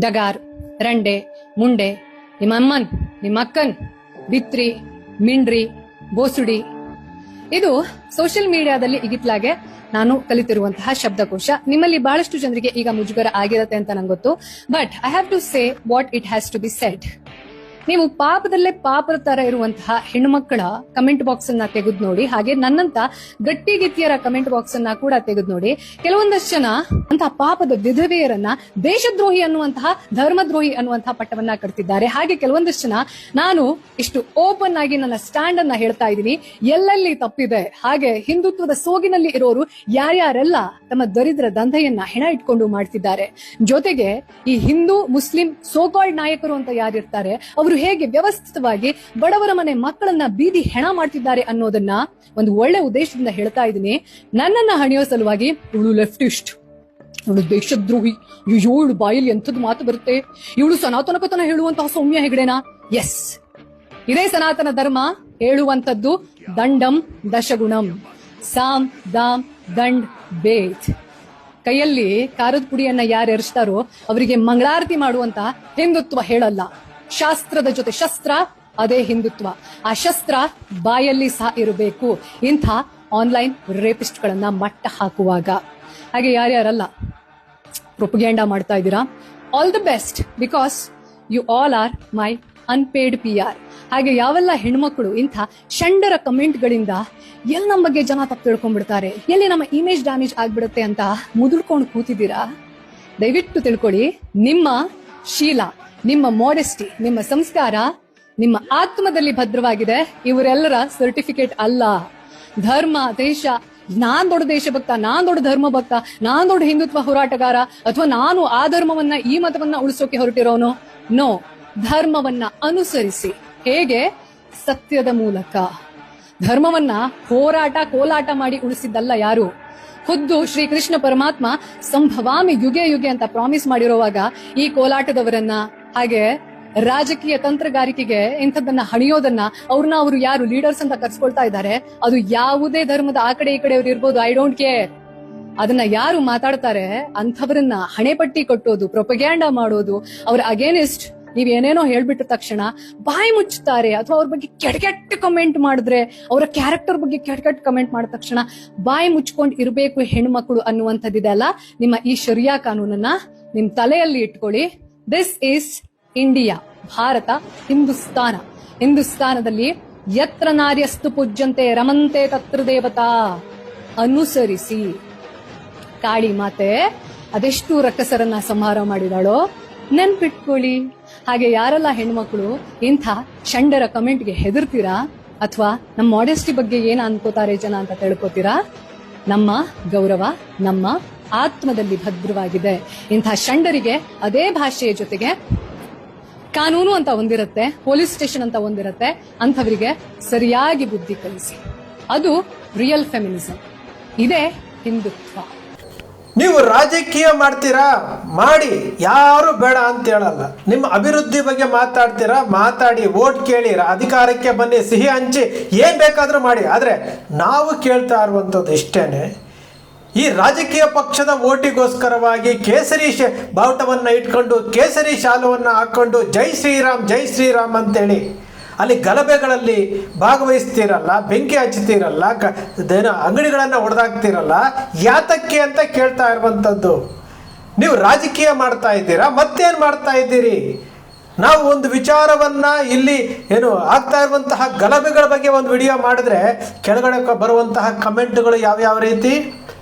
ಡಗಾರ್, ರಂಡೆ, ಮುಂಡೆ, ನಿಮ್ಮ ಅಮ್ಮನ್, ನಿಮ್ಮ ಅಕ್ಕನ್, ಬಿತ್ರಿ, ಮಿಂಡ್ರಿ, ಬೋಸುಡಿ. ಇದು ಸೋಷಿಯಲ್ ಮೀಡಿಯಾದಲ್ಲಿ ಇಗಿತ್ಲಾಗೆ ನಾನು ಕಲಿತಿರುವಂತಹ ಶಬ್ದಕೋಶ. ನಿಮ್ಮಲ್ಲಿ ಬಹಳಷ್ಟು ಜನರಿಗೆ ಈಗ ಮುಜುಗರ ಆಗಿರುತ್ತೆ ಅಂತ ನಂಗೆ ಗೊತ್ತು. But I have to say what it has to be said. ನೀವು ಪಾಪದಲ್ಲೇ ಪಾಪದ ತರ ಇರುವಂತಹ ಹೆಣ್ಣುಮಕ್ಕಳ ಕಮೆಂಟ್ ಬಾಕ್ಸ್ ಅನ್ನ ತೆಗೆದು ನೋಡಿ, ಹಾಗೆ ನನ್ನಂತ ಗಟ್ಟಿಗಿತ್ತಿಯರ ಕಮೆಂಟ್ ಬಾಕ್ಸ್ ಅನ್ನ ಕೂಡ ತೆಗೆದು ನೋಡಿ. ಕೆಲವೊಂದಷ್ಟು ಜನ ಅಂತಹ ಪಾಪದ ವಿಧವೆಯರನ್ನ ದೇಶದ್ರೋಹಿ ಅನ್ನುವಂತಹ, ಧರ್ಮದ್ರೋಹಿ ಅನ್ನುವಂತಹ ಪಟ್ಟವನ್ನ ಕಟ್ತಿದ್ದಾರೆ. ಹಾಗೆ ಕೆಲವೊಂದಷ್ಟು ಜನ ನಾನು ಇಷ್ಟು ಓಪನ್ ಆಗಿ ನನ್ನ ಸ್ಟ್ಯಾಂಡ್ ಅನ್ನ ಹೇಳ್ತಾ ಇದ್ದೀನಿ, ಎಲ್ಲೆಲ್ಲಿ ತಪ್ಪಿದೆ, ಹಾಗೆ ಹಿಂದುತ್ವದ ಸೋಗಿನಲ್ಲಿ ಇರೋರು ಯಾರ್ಯಾರೆಲ್ಲ ತಮ್ಮ ದರಿದ್ರ ದಂಧೆಯನ್ನ ಹೆಣ ಇಟ್ಕೊಂಡು ಮಾಡ್ತಿದ್ದಾರೆ, ಜೊತೆಗೆ ಈ ಹಿಂದೂ ಮುಸ್ಲಿಂ ಸೋಕಾಲ್ಡ್ ನಾಯಕರು ಅಂತ ಯಾರಿರ್ತಾರೆ ಅವರು ಹೇಗೆ ವ್ಯವಸ್ಥಿತವಾಗಿ ಬಡವರ ಮನೆ ಮಕ್ಕಳನ್ನ ಬೀದಿ ಹೆಣ ಮಾಡ್ತಿದ್ದಾರೆ ಅನ್ನೋದನ್ನ ಒಂದು ಒಳ್ಳೆ ಉದ್ದೇಶದಿಂದ ಹೇಳ್ತಾ ಇದ್ದೀನಿ. ನನ್ನನ್ನ ಹಣಿಯೋ ಸಲುವಾಗಿ ಇವಳು ಲೆಫ್ಟಿಸ್ಟ್, ಇವಳು ದೇಶದ್ರೋಹಿ, ಇವಳು ಬಾಯಲ್ಲಿ ಎಂಥದ್ದು ಮಾತು ಬರುತ್ತೆ, ಇವಳು ಸನಾತನ ಪತನ ಹೇಳುವಂತಹ ಸೌಮ್ಯ ಹೆಗಡೆನಾ? ಎಸ್, ಇದೇ ಸನಾತನ ಧರ್ಮ ಹೇಳುವಂತದ್ದು ದಂಡಂ ದಶಗುಣಂ, ಸಾಮ್ ದಾಮ್ ದಂಡ್ ಬೇತ್. ಕೈಯಲ್ಲಿ ಖಾರದ ಪುಡಿಯನ್ನ ಯಾರು ಎರಚ್ತಾರೋ ಅವರಿಗೆ ಮಂಗಳಾರತಿ ಮಾಡುವಂತ ಹಿಂದುತ್ವ ಹೇಳಲ್ಲ. ಶಾಸ್ತ್ರದ ಜೊತೆ ಶಸ್ತ್ರ, ಅದೇ ಹಿಂದುತ್ವ. ಆ ಶಸ್ತ್ರ ಬಾಯಲ್ಲಿ ಸಹ ಇರಬೇಕು ಇಂಥ ಆನ್ಲೈನ್ ರೇಪಿಸ್ಟ್ ಗಳನ್ನ ಮಟ್ಟ ಹಾಕುವಾಗ. ಹಾಗೆ ಯಾರ್ಯಾರಲ್ಲ ಪ್ರೊಪಗ್ಯಾಂಡಾ ಮಾಡ್ತಾ ಇದ್ದೀರಾ, all the best, because you all are my unpaid PR. ಹಾಗೆ ಯಾವೆಲ್ಲ ಹೆಣ್ಮಕ್ಳು ಇಂಥ ಷಂಡರ ಕಮೆಂಟ್ ಗಳಿಂದ ಎಲ್ಲಿ ನಮ್ಮ ಬಗ್ಗೆ ಜನ ತಪ್ಪು ತಿಳ್ಕೊಂಡ್ಬಿಡ್ತಾರೆ, ಎಲ್ಲಿ ನಮ್ಮ ಇಮೇಜ್ ಡ್ಯಾಮೇಜ್ ಆಗ್ಬಿಡುತ್ತೆ ಅಂತ ಮುದುಡ್ಕೊಂಡು ಕೂತಿದ್ದೀರಾ, ದಯವಿಟ್ಟು ತಿಳ್ಕೊಳ್ಳಿ, ನಿಮ್ಮ ಶೀಲ, ನಿಮ್ಮ ಮಾಡೆಸ್ಟಿ, ನಿಮ್ಮ ಸಂಸ್ಕಾರ ನಿಮ್ಮ ಆತ್ಮದಲ್ಲಿ ಭದ್ರವಾಗಿದೆ. ಇವರೆಲ್ಲರ ಸರ್ಟಿಫಿಕೇಟ್ ಅಲ್ಲ. ಧರ್ಮ, ದೇಶ, ನಾನ್ ದೊಡ್ಡ ದೇಶಭಕ್ತ, ನಾನ್ ದೊಡ್ಡ ಧರ್ಮ ಭಕ್ತ, ನಾನ್ ದೊಡ್ಡ ಹಿಂದುತ್ವ ಹೋರಾಟಗಾರ, ಅಥವಾ ನಾನು ಆ ಧರ್ಮವನ್ನ ಈ ಮತವನ್ನ ಉಳಿಸೋಕೆ ಹೊರಟಿರೋನು. ನೋ, ಧರ್ಮವನ್ನ ಅನುಸರಿಸಿ. ಹೇಗೆ? ಸತ್ಯದ ಮೂಲಕ. ಧರ್ಮವನ್ನ ಹೋರಾಟ ಕೋಲಾಟ ಮಾಡಿ ಉಳಿಸಿದ್ದಲ್ಲ ಯಾರು. ಖುದ್ದು ಶ್ರೀಕೃಷ್ಣ ಪರಮಾತ್ಮ ಸಂಭವಾಮಿ ಯುಗೆ ಯುಗೆ ಅಂತ ಪ್ರಾಮಿಸ್ ಮಾಡಿರುವಾಗ ಈ ಕೋಲಾಟದವರನ್ನ, ಹಾಗೆ ರಾಜಕೀಯ ತಂತ್ರಗಾರಿಕೆಗೆ ಇಂಥದ್ದನ್ನ ಹಣಿಯೋದನ್ನ, ಅವ್ರನ್ನ ಅವರು ಯಾರು ಲೀಡರ್ಸ್ ಅಂತ ಕರ್ಸ್ಕೊಳ್ತಾ ಇದ್ದಾರೆ, ಅದು ಯಾವುದೇ ಧರ್ಮದ ಆ ಕಡೆ ಈ ಕಡೆ ಅವ್ರು ಇರ್ಬೋದು, ಐ ಡೋಂಟ್ ಕೇರ್. ಅದನ್ನ ಯಾರು ಮಾತಾಡ್ತಾರೆ ಅಂಥವ್ರನ್ನ ಹಣೆಪಟ್ಟಿ ಕಟ್ಟೋದು, ಪ್ರೊಪಗ್ಯಾಂಡಾ ಮಾಡೋದು, ಅವ್ರ ಅಗೇನಿಸ್ಟ್ ನೀವೇನೇನೋ ಹೇಳ್ಬಿಟ್ಟ ತಕ್ಷಣ ಬಾಯಿ ಮುಚ್ಚುತ್ತಾರೆ, ಅಥವಾ ಅವ್ರ ಬಗ್ಗೆ ಕೆಟ್ಟ ಕಮೆಂಟ್ ಮಾಡಿದ್ರೆ, ಅವರ ಕ್ಯಾರೆಕ್ಟರ್ ಬಗ್ಗೆ ಕೆಟ್ಟ ಕಮೆಂಟ್ ಮಾಡಿದ ತಕ್ಷಣ ಬಾಯಿ ಮುಚ್ಕೊಂಡು ಇರಬೇಕು ಹೆಣ್ಮಕ್ಳು ಅನ್ನುವಂಥದ್ದಿದೆ ಅಲ್ಲ, ನಿಮ್ಮ ಈ ಶರಿಯಾ ಕಾನೂನನ್ನ ನಿಮ್ ತಲೆಯಲ್ಲಿ ಇಟ್ಕೊಳ್ಳಿ. This is India, Bharat, Hindustan. ಹಿಂದೂಸ್ತಾನದಲ್ಲಿ ಯತ್ರ ನಾರ್ಯಸ್ತು ಪೂಜ್ಯಂತೆ ರಮಂತೆ ತತ್ರ ದೇವತಾ ಅನುಸರಿಸಿ. ಕಾಳಿ ಮಾತೆ ಅದೆಷ್ಟು ರಕ್ಕಸರನ್ನ ಸಂಹಾರ ಮಾಡಿದಾಳೋ ನೆನ್ಪಿಟ್ಕೊಳ್ಳಿ. ಹಾಗೆ ಯಾರೆಲ್ಲ ಹೆಣ್ಮಕ್ಳು ಇಂಥ ಷಂಡರ ಕಮೆಂಟ್ಗೆ ಹೆದರ್ತೀರಾ, ಅಥವಾ ನಮ್ಮ ಮಾಡೆಸ್ಟಿ ಬಗ್ಗೆ ಏನ ಅನ್ಕೋತಾರೆ ಜನ ಅಂತ ತಿಳ್ಕೊತೀರಾ, ನಮ್ಮ ಗೌರವ ನಮ್ಮ ಆತ್ಮದಲ್ಲಿ ಭದ್ರವಾಗಿದೆ. ಇಂಥ ಷಂಡರಿಗೆ ಅದೇ ಭಾಷೆಯ ಜೊತೆಗೆ ಕಾನೂನು ಅಂತ ಒಂದಿರುತ್ತೆ, ಪೊಲೀಸ್ ಸ್ಟೇಷನ್ ಅಂತ ಒಂದಿರುತ್ತೆ, ಅಂಥವರಿಗೆ ಸರಿಯಾಗಿ ಬುದ್ಧಿ ಕಲಿಸಿ. ಅದು ರಿಯಲ್ ಫೆಮಿನಿಸಂ, ಇದೇ ಹಿಂದುತ್ವ. ನೀವು ರಾಜಕೀಯ ಮಾಡ್ತೀರಾ ಮಾಡಿ, ಯಾರು ಬೇಡ ಅಂತ ಹೇಳಲ್ಲ. ನಿಮ್ಮ ಅಭಿವೃದ್ಧಿ ಬಗ್ಗೆ ಮಾತಾಡ್ತೀರಾ ಮಾತಾಡಿ, ವೋಟ್ ಕೇಳಿ, ಅಧಿಕಾರಕ್ಕೆ ಬನ್ನಿ, ಸಿಹಿ ಹಂಚಿ, ಏನ್ ಬೇಕಾದ್ರೂ ಮಾಡಿ. ಆದ್ರೆ ನಾವು ಕೇಳ್ತಾ ಇರುವಂಥದ್ದು ಇಷ್ಟೇನೆ, ಈ ರಾಜಕೀಯ ಪಕ್ಷದ ಓಟಿಗೋಸ್ಕರವಾಗಿ ಕೇಸರಿ ಬಾವುಟವನ್ನ ಇಟ್ಕೊಂಡು, ಕೇಸರಿ ಶಾಲುವನ್ನ ಹಾಕೊಂಡು ಜೈ ಶ್ರೀರಾಮ್ ಅಂತೇಳಿ ಅಲ್ಲಿ ಗಲಭೆಗಳಲ್ಲಿ ಭಾಗವಹಿಸ್ತೀರಲ್ಲ, ಬೆಂಕಿ ಹಚ್ಚುತ್ತೀರಲ್ಲ, ಅಂಗಡಿಗಳನ್ನು ಹೊಡೆದಾಕ್ತಿರಲ್ಲ, ಯಾತಕ್ಕೆ ಅಂತ ಕೇಳ್ತಾ ಇರುವಂಥದ್ದು. ನೀವು ರಾಜಕೀಯ ಮಾಡ್ತಾ ಇದ್ದೀರಾ, ಮತ್ತೇನು ಮಾಡ್ತಾ ಇದ್ದೀರಿ? ನಾವು ಒಂದು ವಿಚಾರವನ್ನ ಇಲ್ಲಿ ಏನು ಆಗ್ತಾ ಇರುವಂತಹ ಗಲಭೆಗಳ ಬಗ್ಗೆ ಒಂದು ವಿಡಿಯೋ ಮಾಡಿದ್ರೆ ಕೆಳಗಡೆ ಬರುವಂತಹ ಕಮೆಂಟ್ಗಳು ಯಾವ್ಯಾವ ರೀತಿ,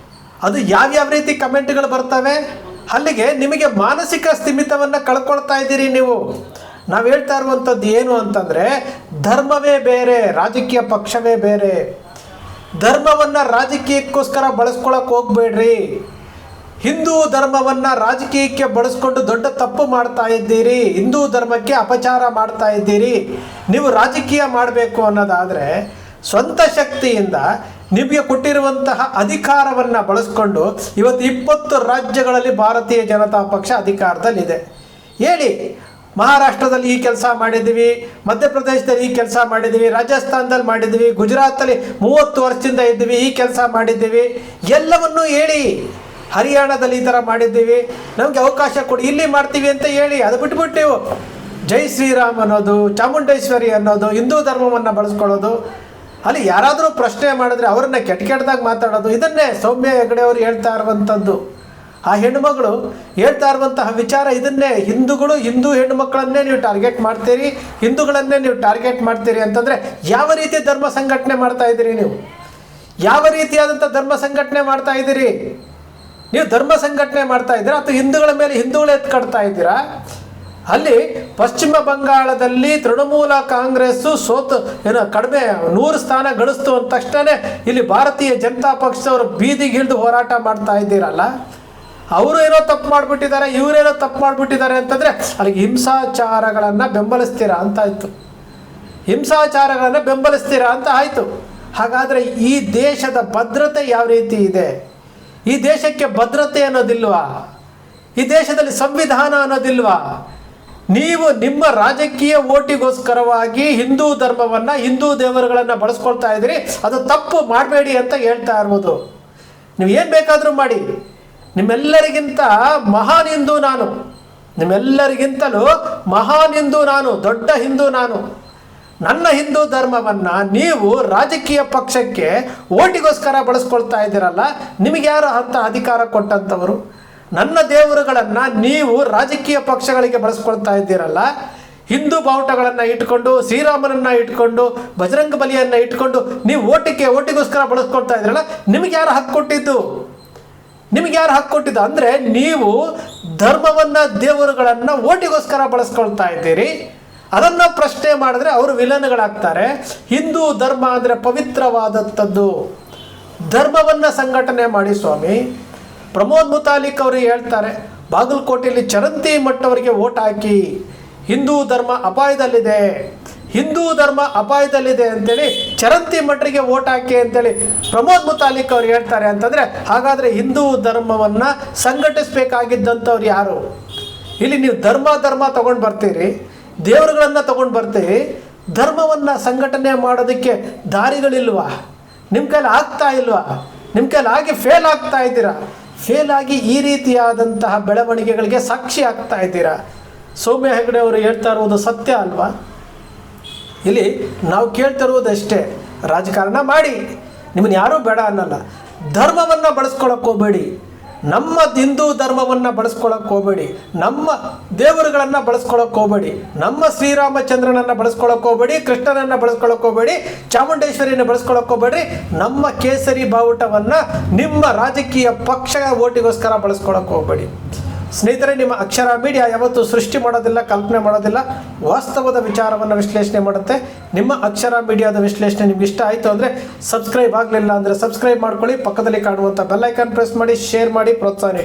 ಅದು ಯಾವ್ಯಾವ ರೀತಿ ಕಮೆಂಟ್ಗಳು ಬರ್ತವೆ. ಅಲ್ಲಿಗೆ ನಿಮಗೆ ಮಾನಸಿಕ ಸ್ಥಿಮಿತವನ್ನು ಕಳ್ಕೊಳ್ತಾ ಇದ್ದೀರಿ ನೀವು. ನಾವು ಹೇಳ್ತಾ ಇರುವಂಥದ್ದು ಏನು ಅಂತಂದರೆ, ಧರ್ಮವೇ ಬೇರೆ, ರಾಜಕೀಯ ಪಕ್ಷವೇ ಬೇರೆ. ಧರ್ಮವನ್ನು ರಾಜಕೀಯಕ್ಕೋಸ್ಕರ ಬಳಸ್ಕೊಳಕ್ಕೆ ಹೋಗ್ಬೇಡ್ರಿ. ಹಿಂದೂ ಧರ್ಮವನ್ನು ರಾಜಕೀಯಕ್ಕೆ ಬಳಸ್ಕೊಂಡು ದೊಡ್ಡ ತಪ್ಪು ಮಾಡ್ತಾ ಇದ್ದೀರಿ, ಹಿಂದೂ ಧರ್ಮಕ್ಕೆ ಅಪಚಾರ ಮಾಡ್ತಾ ಇದ್ದೀರಿ. ನೀವು ರಾಜಕೀಯ ಮಾಡಬೇಕು ಅನ್ನೋದಾದರೆ ಸ್ವಂತ ಶಕ್ತಿಯಿಂದ ನಿಮಗೆ ಕೊಟ್ಟಿರುವಂತಹ ಅಧಿಕಾರವನ್ನು ಬಳಸ್ಕೊಂಡು, ಇವತ್ತು 20 ರಾಜ್ಯಗಳಲ್ಲಿ ಭಾರತೀಯ ಜನತಾ ಪಕ್ಷ ಅಧಿಕಾರದಲ್ಲಿದೆ. ಹೇಳಿ, ಮಹಾರಾಷ್ಟ್ರದಲ್ಲಿ ಈ ಕೆಲಸ ಮಾಡಿದ್ದೀವಿ, ಮಧ್ಯಪ್ರದೇಶದಲ್ಲಿ ಈ ಕೆಲಸ ಮಾಡಿದ್ದೀವಿ, ರಾಜಸ್ಥಾನದಲ್ಲಿ ಮಾಡಿದ್ದೀವಿ, ಗುಜರಾತಲ್ಲಿ 30 ವರ್ಷದಿಂದ ಇದ್ದೀವಿ, ಈ ಕೆಲಸ ಮಾಡಿದ್ದೀವಿ, ಎಲ್ಲವನ್ನೂ ಹೇಳಿ. ಹರಿಯಾಣದಲ್ಲಿ ಈ ಥರ ಮಾಡಿದ್ದೀವಿ, ನಮಗೆ ಅವಕಾಶ ಕೊಡಿ, ಇಲ್ಲಿ ಮಾಡ್ತೀವಿ ಅಂತ ಹೇಳಿ. ಅದು ಬಿಟ್ಬಿಟ್ಟು ನೀವು ಜೈ ಶ್ರೀರಾಮ್ ಅನ್ನೋದು, ಚಾಮುಂಡೇಶ್ವರಿ ಅನ್ನೋದು, ಹಿಂದೂ ಧರ್ಮವನ್ನು ಬಳಸ್ಕೊಳ್ಳೋದು, ಅಲ್ಲಿ ಯಾರಾದರೂ ಪ್ರಶ್ನೆ ಮಾಡಿದ್ರೆ ಅವರನ್ನ ಕೆಟ್ಟದಾಗಿ ಮಾತಾಡೋದು, ಇದನ್ನೇ ಸೌಮ್ಯ ಹೆಗಡೆ ಅವರು ಹೇಳ್ತಾ ಇರುವಂಥದ್ದು. ಆ ಹೆಣ್ಣುಮಗಳು ಹೇಳ್ತಾ ಇರುವಂತಹ ವಿಚಾರ ಇದನ್ನೇ. ಹಿಂದೂ ಹೆಣ್ಣುಮಕ್ಕಳನ್ನೇ ನೀವು ಟಾರ್ಗೆಟ್ ಮಾಡ್ತೀರಿ, ಹಿಂದೂಗಳನ್ನೇ ನೀವು ಟಾರ್ಗೆಟ್ ಮಾಡ್ತೀರಿ ಅಂತಂದರೆ ಯಾವ ರೀತಿ ಧರ್ಮ ಸಂಘಟನೆ ಮಾಡ್ತಾ ಇದ್ದೀರಿ ನೀವು? ಯಾವ ರೀತಿಯಾದಂಥ ಧರ್ಮ ಸಂಘಟನೆ ಮಾಡ್ತಾ ಇದ್ದೀರಿ ನೀವು? ಧರ್ಮ ಸಂಘಟನೆ ಮಾಡ್ತಾ ಇದ್ದೀರಾ ಅಥವಾ ಹಿಂದೂಗಳ ಮೇಲೆ ಹಿಂದೂಗಳು ಎತ್ಕಡ್ತಾ ಇದ್ದೀರಾ? ಅಲ್ಲಿ ಪಶ್ಚಿಮ ಬಂಗಾಳದಲ್ಲಿ ತೃಣಮೂಲ ಕಾಂಗ್ರೆಸ್ಸು ಕಡಿಮೆ 100 ಸ್ಥಾನ ಗಳಿಸ್ತು ಅಂದ ತಕ್ಷಣ ಇಲ್ಲಿ ಭಾರತೀಯ ಜನತಾ ಪಕ್ಷದವರು ಬೀದಿಗಿಳಿದು ಹೋರಾಟ ಮಾಡ್ತಾ ಇದ್ದೀರಲ್ಲ, ಅವರು ಏನೋ ತಪ್ಪು ಮಾಡಿಬಿಟ್ಟಿದ್ದಾರೆ, ಇವರೇನೋ ತಪ್ಪು ಮಾಡಿಬಿಟ್ಟಿದ್ದಾರೆ ಅಂತಂದರೆ ಅಲ್ಲಿಗೆ ಹಿಂಸಾಚಾರಗಳನ್ನು ಬೆಂಬಲಿಸ್ತೀರಾ ಅಂತ ಆಯಿತು. ಹಿಂಸಾಚಾರಗಳನ್ನು ಬೆಂಬಲಿಸ್ತೀರಾ ಅಂತ ಆಯಿತು. ಹಾಗಾದರೆ ಈ ದೇಶದ ಭದ್ರತೆ ಯಾವ ರೀತಿ ಇದೆ? ಈ ದೇಶಕ್ಕೆ ಭದ್ರತೆ ಅನ್ನೋದಿಲ್ವಾ? ಈ ದೇಶದಲ್ಲಿ ಸಂವಿಧಾನ ಅನ್ನೋದಿಲ್ವಾ? ನೀವು ನಿಮ್ಮ ರಾಜಕೀಯ ಓಟಿಗೋಸ್ಕರವಾಗಿ ಹಿಂದೂ ಧರ್ಮವನ್ನು, ಹಿಂದೂ ದೇವರುಗಳನ್ನು ಬಳಸ್ಕೊಳ್ತಾ ಇದ್ದೀರಿ. ಅದು ತಪ್ಪು, ಮಾಡಬೇಡಿ ಅಂತ ಹೇಳ್ತಾ ಇರ್ಬೋದು. ನೀವು ಏನು ಬೇಕಾದರೂ ಮಾಡಿ, ನಿಮ್ಮೆಲ್ಲರಿಗಿಂತ ಮಹಾನ್ ಹಿಂದೂ ನಾನು, ನಿಮ್ಮೆಲ್ಲರಿಗಿಂತಲೂ ಮಹಾನ್ ಹಿಂದೂ ನಾನು, ದೊಡ್ಡ ಹಿಂದೂ ನಾನು. ನನ್ನ ಹಿಂದೂ ಧರ್ಮವನ್ನು ನೀವು ರಾಜಕೀಯ ಪಕ್ಷಕ್ಕೆ ಓಟಿಗೋಸ್ಕರ ಬಳಸ್ಕೊಳ್ತಾ ಇದ್ದೀರಲ್ಲ, ನಿಮಗೆ ಯಾರು ಅಂತ ಅಧಿಕಾರ ಕೊಟ್ಟಂಥವರು? ನನ್ನ ದೇವರುಗಳನ್ನು ನೀವು ರಾಜಕೀಯ ಪಕ್ಷಗಳಿಗೆ ಬಳಸ್ಕೊಳ್ತಾ ಇದ್ದೀರಲ್ಲ, ಹಿಂದೂ ಬಾವುಟಗಳನ್ನು ಇಟ್ಕೊಂಡು, ಶ್ರೀರಾಮನನ್ನು ಇಟ್ಕೊಂಡು, ಬಜರಂಗ ಬಲಿಯನ್ನು ಇಟ್ಕೊಂಡು ನೀವು ಓಟಿಗೋಸ್ಕರ ಬಳಸ್ಕೊಳ್ತಾ ಇದ್ದೀರಲ್ಲ, ನಿಮಗೆ ಯಾರು ಹಕ್ಕು ಕೊಟ್ಟಿದ್ದು? ನಿಮಗೆ ಯಾರು ಹಕ್ಕು ಕೊಟ್ಟಿದ್ದು? ಅಂದರೆ ನೀವು ಧರ್ಮವನ್ನು, ದೇವರುಗಳನ್ನು ಓಟಿಗೋಸ್ಕರ ಬಳಸ್ಕೊಳ್ತಾ ಇದ್ದೀರಿ. ಅದನ್ನು ಪ್ರಶ್ನೆ ಮಾಡಿದ್ರೆ ಅವರು ವಿಲನ್ಗಳಾಗ್ತಾರೆ. ಹಿಂದೂ ಧರ್ಮ ಅಂದರೆ ಪವಿತ್ರವಾದದ್ದು. ಧರ್ಮವನ್ನು ಸಂಘಟನೆ ಮಾಡಿ ಸ್ವಾಮಿ. ಪ್ರಮೋದ್ ಮುತಾಲಿಕ್ ಅವರು ಹೇಳ್ತಾರೆ, ಬಾಗಲಕೋಟೆಯಲ್ಲಿ ಚರಂತಿ ಮಟ್ಟವರಿಗೆ ಓಟ್ ಹಾಕಿ, ಹಿಂದೂ ಧರ್ಮ ಅಪಾಯದಲ್ಲಿದೆ, ಹಿಂದೂ ಧರ್ಮ ಅಪಾಯದಲ್ಲಿದೆ ಅಂತೇಳಿ ಚರಂತಿ ಮಟ್ಟರಿಗೆ ಓಟ್ ಹಾಕಿ ಅಂತೇಳಿ ಪ್ರಮೋದ್ ಮುತಾಲಿಕ್ ಅವ್ರು ಹೇಳ್ತಾರೆ. ಅಂತಂದರೆ ಹಾಗಾದರೆ ಹಿಂದೂ ಧರ್ಮವನ್ನು ಸಂಘಟಿಸಬೇಕಾಗಿದ್ದಂಥವ್ರು ಯಾರು? ಇಲ್ಲಿ ನೀವು ಧರ್ಮ ತೊಗೊಂಡು ಬರ್ತೀರಿ, ದೇವರುಗಳನ್ನು ತೊಗೊಂಡು ಬರ್ತೀರಿ, ಧರ್ಮವನ್ನು ಸಂಘಟನೆ ಮಾಡೋದಕ್ಕೆ ದಾರಿಗಳಿಲ್ವಾ? ನಿಮ್ಮ ಕೈಲಿ ಆಗ್ತಾ ಇಲ್ವಾ? ನಿಮ್ಮ ಕೈಲಿ ಆಗಿ ಫೇಲ್ ಆಗ್ತಾ ಇದ್ದೀರಾ. ಫೇಲ್ ಆಗಿ ಈ ರೀತಿಯಾದಂತಹ ಬೆಳವಣಿಗೆಗಳಿಗೆ ಸಾಕ್ಷಿ ಆಗ್ತಾ ಇದ್ದೀರಾ. ಸೌಮ್ಯ ಹೆಗಡೆ ಅವರು ಹೇಳ್ತಾ ಇರುವುದು ಸತ್ಯ ಅಲ್ವಾ? ಇಲ್ಲಿ ನಾವು ಕೇಳ್ತಿರುವುದಷ್ಟೇ, ರಾಜಕಾರಣ ಮಾಡಿ, ನಿಮ್ಮನ್ನು ಯಾರೂ ಬೇಡ ಅನ್ನಲ್ಲ. ಧರ್ಮವನ್ನು ಬಳಸ್ಕೊಳಕ್ಕೆ ಹೋಗಬೇಡಿ, ನಮ್ಮ ಹಿಂದೂ ಧರ್ಮವನ್ನು ಬಳಸ್ಕೊಳಕ್ಕೆ ಹೋಗಬೇಡಿ, ನಮ್ಮ ದೇವರುಗಳನ್ನು ಬಳಸ್ಕೊಳಕ್ಕೆ ಹೋಗಬೇಡಿ, ನಮ್ಮ ಶ್ರೀರಾಮಚಂದ್ರನನ್ನು ಬಳಸ್ಕೊಳಕ್ಕೆ ಹೋಗಬೇಡಿ, ಕೃಷ್ಣನನ್ನು ಬಳಸ್ಕೊಳಕ್ಕೆ ಹೋಗಬೇಡಿ, ಚಾಮುಂಡೇಶ್ವರಿಯನ್ನು ಬಳಸ್ಕೊಳಕ್ಕೆ ಹೋಗಬೇಡಿ. ನಮ್ಮ ಕೇಸರಿ ಬಾವುಟವನ್ನು ನಿಮ್ಮ ರಾಜಕೀಯ ಪಕ್ಷ ಓಟಿಗೋಸ್ಕರ ಬಳಸ್ಕೊಳಕ್ಕೆ ಹೋಗಬೇಡಿ. ಸ್ನೇಹಿತರೆ, ನಿಮ್ಮ ಅಕ್ಷರ ಮೀಡಿಯಾ ಯಾವತ್ತೂ ಸೃಷ್ಟಿ ಮಾಡೋದಿಲ್ಲ, ಕಲ್ಪನೆ ಮಾಡೋದಿಲ್ಲ, ವಾಸ್ತವದ ವಿಚಾರವನ್ನು ವಿಶ್ಲೇಷಣೆ ಮಾಡುತ್ತೆ. ನಿಮ್ಮ ಅಕ್ಷರ ಮೀಡಿಯಾದ ವಿಶ್ಲೇಷಣೆ ನಿಮ್ಗೆ ಇಷ್ಟ ಆಯಿತು ಅಂದರೆ, ಸಬ್ಸ್ಕ್ರೈಬ್ ಆಗಲಿಲ್ಲ ಅಂದರೆ ಸಬ್ಸ್ಕ್ರೈಬ್ ಮಾಡ್ಕೊಳ್ಳಿ, ಪಕ್ಕದಲ್ಲಿ ಕಾಣುವಂಥ ಬೆಲ್ ಐಕಾನ್ ಪ್ರೆಸ್ ಮಾಡಿ, ಶೇರ್ ಮಾಡಿ, ಪ್ರೋತ್ಸಾಹ ನೀಡಿ.